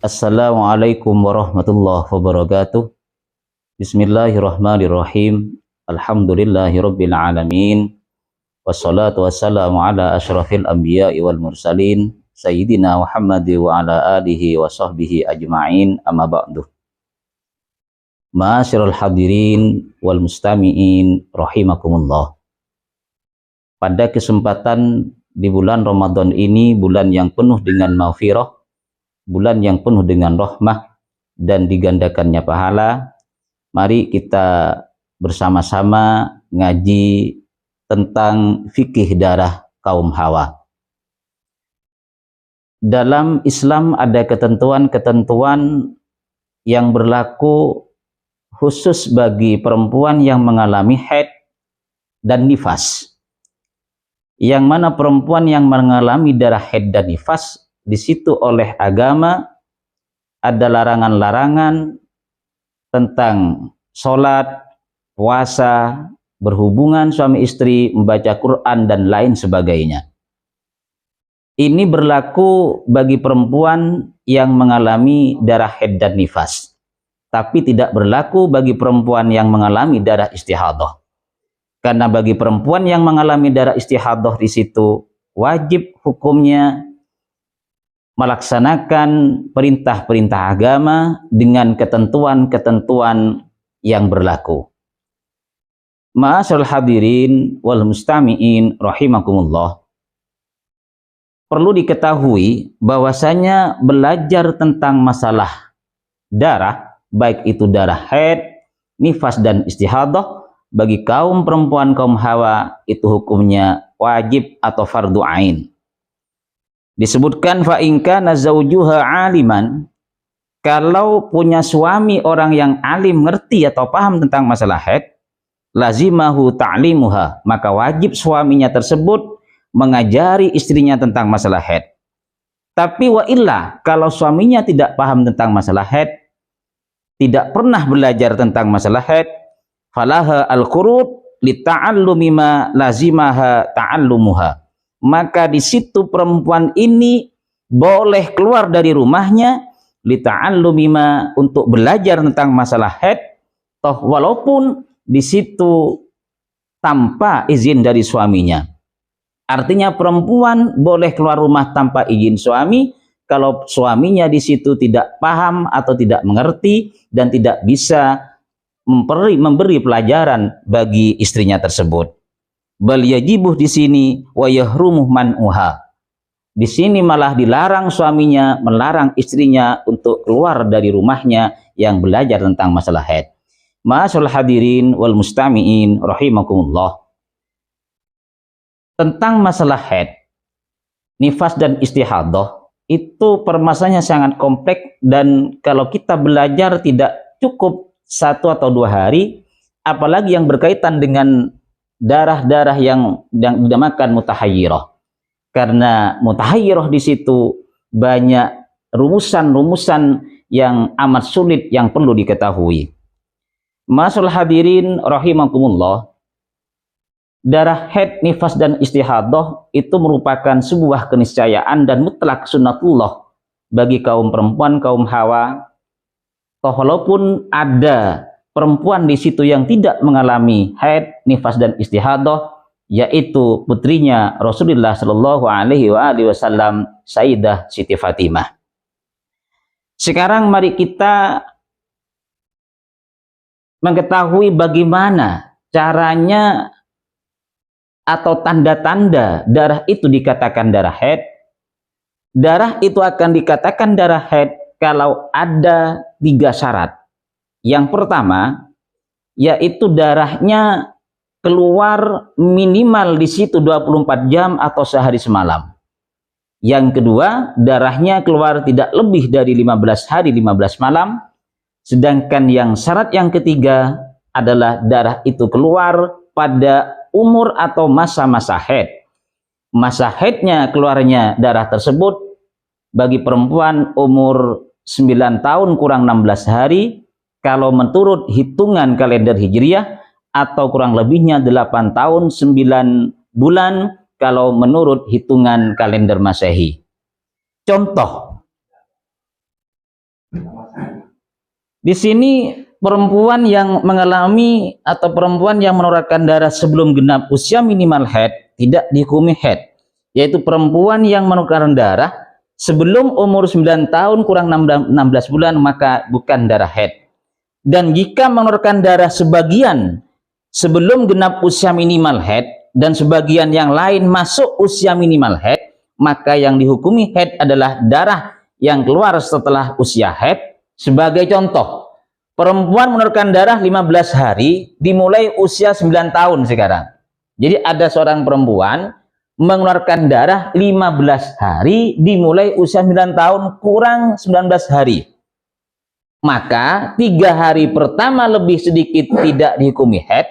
Assalamualaikum warahmatullahi wabarakatuh. Bismillahirrahmanirrahim. Alhamdulillahirabbil alamin. Wassalatu wassalamu ala asyrafil anbiya'i wal mursalin sayyidina Muhammad wa ala alihi wa sahbihi ajma'in. Amma ba'du. Ma'asyiral hadirin wal mustami'in rahimakumullah. Pada kesempatan di bulan Ramadan ini, bulan yang penuh dengan maghfirah, bulan yang penuh dengan rahmah dan digandakannya pahala, mari kita bersama-sama ngaji tentang fikih darah kaum Hawa. Dalam Islam ada ketentuan-ketentuan yang berlaku khusus bagi perempuan yang mengalami haid dan nifas. Yang mana perempuan yang mengalami darah haid dan nifas, di situ oleh agama ada larangan-larangan tentang sholat, puasa, berhubungan suami istri, membaca Quran, dan lain sebagainya. Ini berlaku bagi perempuan yang mengalami darah haid dan nifas, tapi tidak berlaku bagi perempuan yang mengalami darah istihadah. Karena bagi perempuan yang mengalami darah istihadah di situ wajib hukumnya melaksanakan perintah-perintah agama dengan ketentuan-ketentuan yang berlaku. Ma'asyiral hadirin wal mustami'in rahimakumullah. Perlu diketahui bahwasanya belajar tentang masalah darah, baik itu darah haid, nifas dan istihadah, bagi kaum perempuan kaum Hawa itu hukumnya wajib atau fardu ain. Disebutkan fa in kana zaujuha aliman, kalau punya suami orang yang alim, ngerti atau paham tentang masalah haid, lazimahu ta'limuha, maka wajib suaminya tersebut mengajari istrinya tentang masalah haid. Tapi wa illa, kalau suaminya tidak paham tentang masalah haid, tidak pernah belajar tentang masalah haid, falaha al-qurud li ta'allumi ma lazimaha ta'allumuha, maka di situ perempuan ini boleh keluar dari rumahnya li ta'allumi ma, untuk belajar tentang masalah haid, toh walaupun di situ tanpa izin dari suaminya. Artinya perempuan boleh keluar rumah tanpa izin suami kalau suaminya di situ tidak paham atau tidak mengerti dan tidak bisa memberi pelajaran bagi istrinya tersebut. Bal yajibuh di sini wa yahrumuh man'uha. Di sini malah dilarang suaminya melarang istrinya untuk keluar dari rumahnya yang belajar tentang masalah haid. Ma'asyiral hadirin wal mustami'in rahimakumullah. Tentang masalah haid, nifas dan istihadah itu permasalahannya sangat kompleks, dan kalau kita belajar tidak cukup 1 atau 2 hari, apalagi yang berkaitan dengan darah-darah yang dinamakan mutahayyirah. Karena mutahayyirah di situ banyak rumusan-rumusan yang amat sulit yang perlu diketahui. Ma'asyiral hadirin rahimakumullah, darah haid, nifas dan istihadah itu merupakan sebuah keniscayaan dan mutlak sunnatullah bagi kaum perempuan kaum Hawa. Toh walaupun ada perempuan di situ yang tidak mengalami haid, nifas dan istihadah, yaitu putrinya Rasulullah Shallallahu Alaihi Wasallam, Sayyidah Siti Fatimah. Sekarang mari kita mengetahui bagaimana caranya atau tanda-tanda darah itu dikatakan darah haid. Darah itu akan dikatakan darah haid kalau ada 3 syarat. Yang pertama, yaitu darahnya keluar minimal di situ 24 jam atau sehari semalam. Yang kedua, darahnya keluar tidak lebih dari 15 hari 15 malam. Sedangkan yang syarat yang ketiga adalah darah itu keluar pada umur atau masa-masa haid. Masa haidnya keluarnya darah tersebut bagi perempuan umur 9 tahun kurang 16 hari kalau menurut hitungan kalender Hijriah, atau kurang lebihnya 8 tahun 9 bulan kalau menurut hitungan kalender Masehi. Contoh, Di sini perempuan yang mengalami atau perempuan yang menurunkan darah sebelum genap usia minimal haid tidak dihukumi haid, yaitu perempuan yang menurunkan darah sebelum umur 9 tahun kurang 16 bulan maka bukan darah haid. Dan jika menurunkan darah sebagian sebelum genap usia minimal haid dan sebagian yang lain masuk usia minimal haid, maka yang dihukumi haid adalah darah yang keluar setelah usia haid. Sebagai contoh, perempuan menurunkan darah 15 hari dimulai usia 9 tahun sekarang. Jadi ada seorang perempuan mengeluarkan darah 15 hari dimulai usia 9 tahun kurang 19 hari. Maka 3 hari pertama lebih sedikit tidak dihukumi haid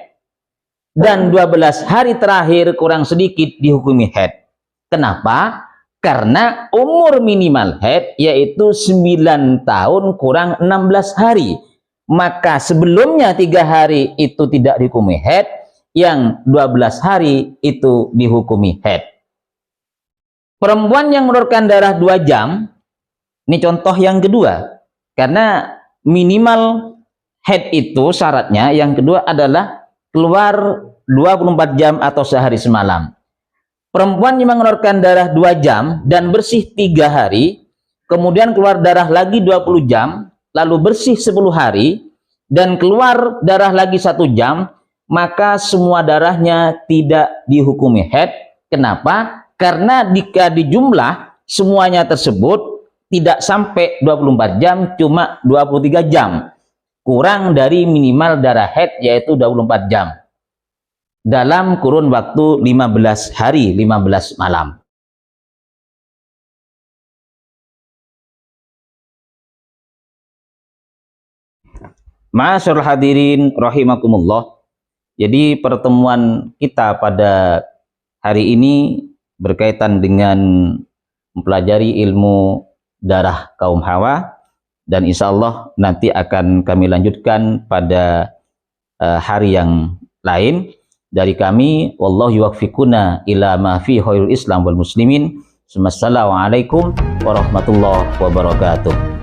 dan 12 hari terakhir kurang sedikit dihukumi haid. Kenapa? Karena umur minimal haid yaitu 9 tahun kurang 16 hari. Maka sebelumnya 3 hari itu tidak dihukumi haid, yang 12 hari itu dihukumi haid. Perempuan yang menurunkan darah 2 jam, ini contoh yang kedua. Karena minimal haid itu syaratnya yang kedua adalah keluar 24 jam atau sehari semalam. Perempuan yang mengeluarkan darah 2 jam dan bersih 3 hari, kemudian keluar darah lagi 20 jam, lalu bersih 10 hari, dan keluar darah lagi 1 jam, maka semua darahnya tidak dihukumi haid. Kenapa? Karena jika dijumlah semuanya tersebut tidak sampai 24 jam, cuma 23 jam. Kurang dari minimal darah haid yaitu 24 jam. Dalam kurun waktu 15 hari, 15 malam. Ma'asyiral hadirin rahimakumullah. Jadi pertemuan kita pada hari ini berkaitan dengan mempelajari ilmu darah kaum Hawa, dan insya Allah nanti akan kami lanjutkan pada hari yang lain. Dari kami, wallahu yuwaffiquna ila ma fi khairul Islam wal muslimin. Wassalamualaikum warahmatullahi wabarakatuh.